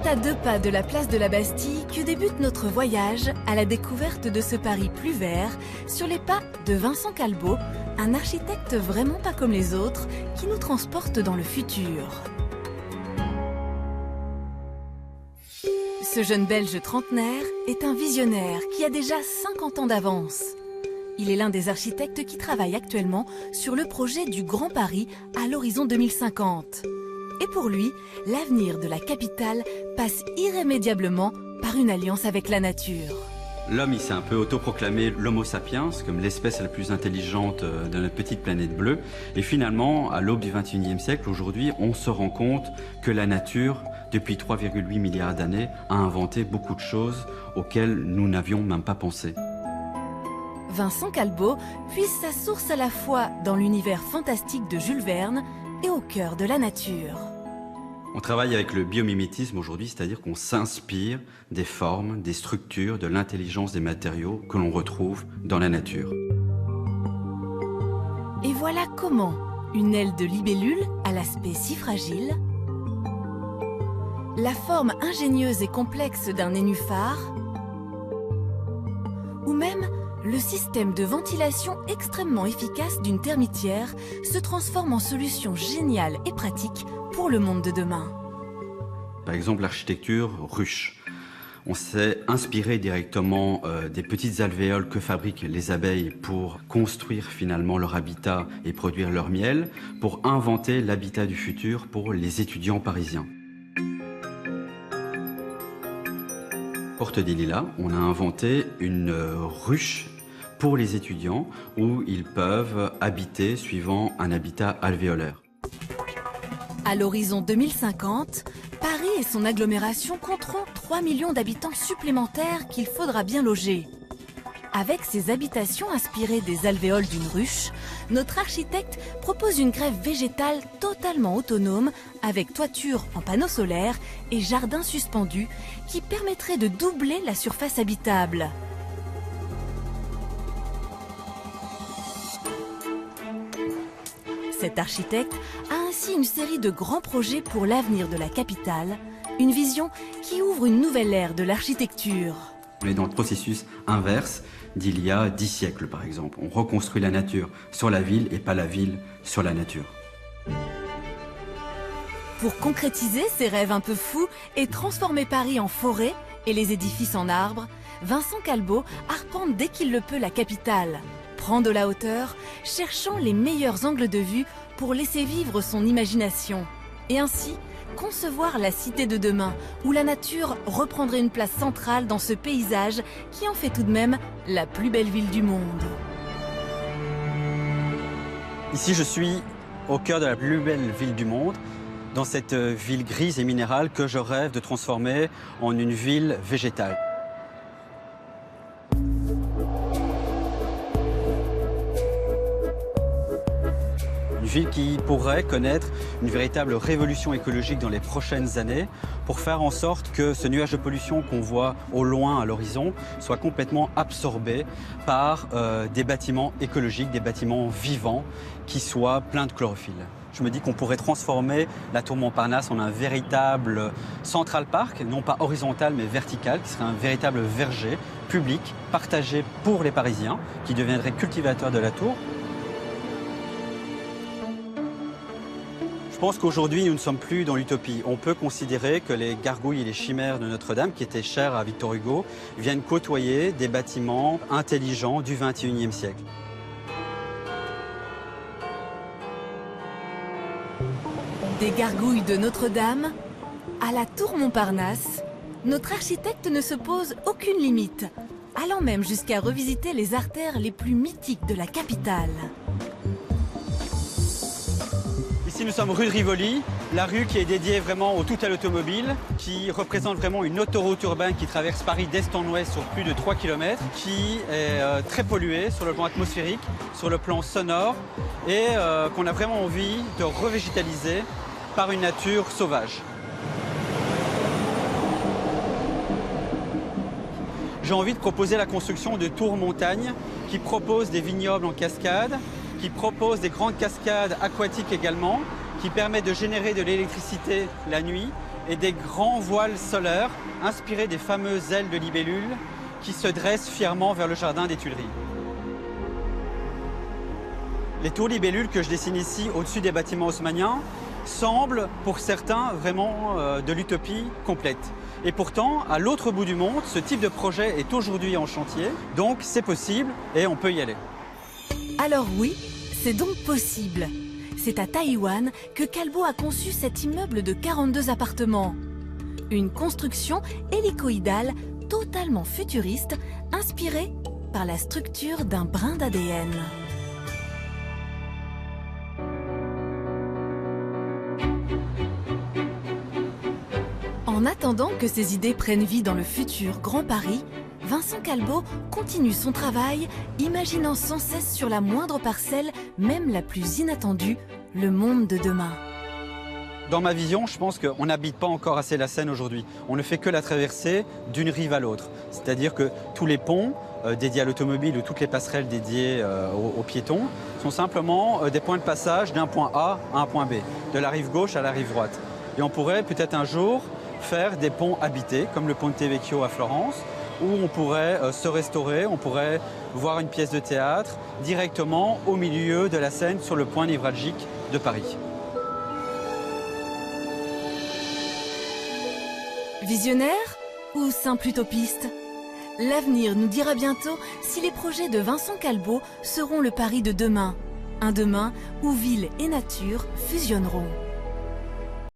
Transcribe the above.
C'est à 2 pas de la place de la Bastille que débute notre voyage à la découverte de ce Paris plus vert sur les pas de Vincent Calbeau, un architecte vraiment pas comme les autres qui nous transporte dans le futur. Ce jeune Belge trentenaire est un visionnaire qui a déjà 50 ans d'avance. Il est l'un des architectes qui travaille actuellement sur le projet du Grand Paris à l'horizon 2050. Et pour lui, l'avenir de la capitale passe irrémédiablement par une alliance avec la nature. L'homme, il s'est un peu autoproclamé l'homo sapiens, comme l'espèce la plus intelligente de notre petite planète bleue. Et finalement, à l'aube du XXIe siècle, aujourd'hui, on se rend compte que la nature, depuis 3,8 milliards d'années, a inventé beaucoup de choses auxquelles nous n'avions même pas pensé. Vincent Calbeau puise sa source à la fois dans l'univers fantastique de Jules Verne et au cœur de la nature. On travaille avec le biomimétisme aujourd'hui, c'est-à-dire qu'on s'inspire des formes, des structures, de l'intelligence des matériaux que l'on retrouve dans la nature. Et voilà comment une aile de libellule à l'aspect si fragile, la forme ingénieuse et complexe d'un nénuphar, ou même le système de ventilation extrêmement efficace d'une termitière se transforme en solution géniale et pratique pour le monde de demain. Par exemple, l'architecture ruche. On s'est inspiré directement des petites alvéoles que fabriquent les abeilles pour construire finalement leur habitat et produire leur miel, pour inventer l'habitat du futur pour les étudiants parisiens. Porte des Lilas, on a inventé une ruche pour les étudiants où ils peuvent habiter suivant un habitat alvéolaire. À l'horizon 2050, Paris et son agglomération compteront 3 millions d'habitants supplémentaires qu'il faudra bien loger. Avec ces habitations inspirées des alvéoles d'une ruche, notre architecte propose une grève végétale totalement autonome avec toiture en panneaux solaires et jardins suspendus qui permettrait de doubler la surface habitable. Cet architecte a ainsi une série de grands projets pour l'avenir de la capitale, une vision qui ouvre une nouvelle ère de l'architecture. On est dans le processus inverse d'il y a 10 siècles, par exemple. On reconstruit la nature sur la ville et pas la ville sur la nature. Pour concrétiser ces rêves un peu fous et transformer Paris en forêt et les édifices en arbres, Vincent Calbeau arpente dès qu'il le peut la capitale, prend de la hauteur, cherchant les meilleurs angles de vue pour laisser vivre son imagination. Et ainsi, concevoir la cité de demain, où la nature reprendrait une place centrale dans ce paysage qui en fait tout de même la plus belle ville du monde. Ici, je suis au cœur de la plus belle ville du monde, dans cette ville grise et minérale que je rêve de transformer en une ville végétale. Une ville qui pourrait connaître une véritable révolution écologique dans les prochaines années pour faire en sorte que ce nuage de pollution qu'on voit au loin à l'horizon soit complètement absorbé par des bâtiments écologiques, des bâtiments vivants qui soient pleins de chlorophylle. Je me dis qu'on pourrait transformer la tour Montparnasse en un véritable Central Park, non pas horizontal mais vertical, qui serait un véritable verger public, partagé pour les Parisiens, qui deviendraient cultivateurs de la tour. Je pense qu'aujourd'hui, nous ne sommes plus dans l'utopie. On peut considérer que les gargouilles et les chimères de Notre-Dame, qui étaient chères à Victor Hugo, viennent côtoyer des bâtiments intelligents du XXIe siècle. Des gargouilles de Notre-Dame à la tour Montparnasse, notre architecte ne se pose aucune limite, allant même jusqu'à revisiter les artères les plus mythiques de la capitale. Ici, nous sommes rue de Rivoli, la rue qui est dédiée vraiment au tout à l'automobile, qui représente vraiment une autoroute urbaine qui traverse Paris d'est en ouest sur plus de 3 km, qui est très polluée sur le plan atmosphérique, sur le plan sonore, et qu'on a vraiment envie de revégétaliser par une nature sauvage. J'ai envie de proposer la construction de tours montagnes qui proposent des vignobles en cascade, qui proposent des grandes cascades aquatiques également, qui permettent de générer de l'électricité la nuit et des grands voiles solaires inspirés des fameuses ailes de libellule qui se dressent fièrement vers le jardin des Tuileries. Les tours libellules que je dessine ici au-dessus des bâtiments haussmanniens semblent pour certains vraiment de l'utopie complète. Et pourtant, à l'autre bout du monde, ce type de projet est aujourd'hui en chantier, donc c'est possible et on peut y aller. Alors oui, c'est donc possible. C'est à Taïwan que Calbo a conçu cet immeuble de 42 appartements. Une construction hélicoïdale totalement futuriste, inspirée par la structure d'un brin d'ADN. En attendant que ses idées prennent vie dans le futur Grand Paris, Vincent Calbo continue son travail, imaginant sans cesse sur la moindre parcelle, même la plus inattendue, le monde de demain. Dans ma vision, je pense qu'on n'habite pas encore assez la Seine aujourd'hui. On ne fait que la traversée d'une rive à l'autre. C'est-à-dire que tous les ponts dédiés à l'automobile ou toutes les passerelles dédiées aux piétons sont simplement des points de passage d'un point A à un point B, de la rive gauche à la rive droite. Et on pourrait peut-être un jour faire des ponts habités, comme le Ponte Vecchio à Florence, où on pourrait se restaurer, on pourrait voir une pièce de théâtre directement au milieu de la Seine sur le point névralgique de Paris. Visionnaire ou simple utopiste? L'avenir nous dira bientôt si les projets de Vincent Calbo seront le Paris de demain. Un demain où ville et nature fusionneront.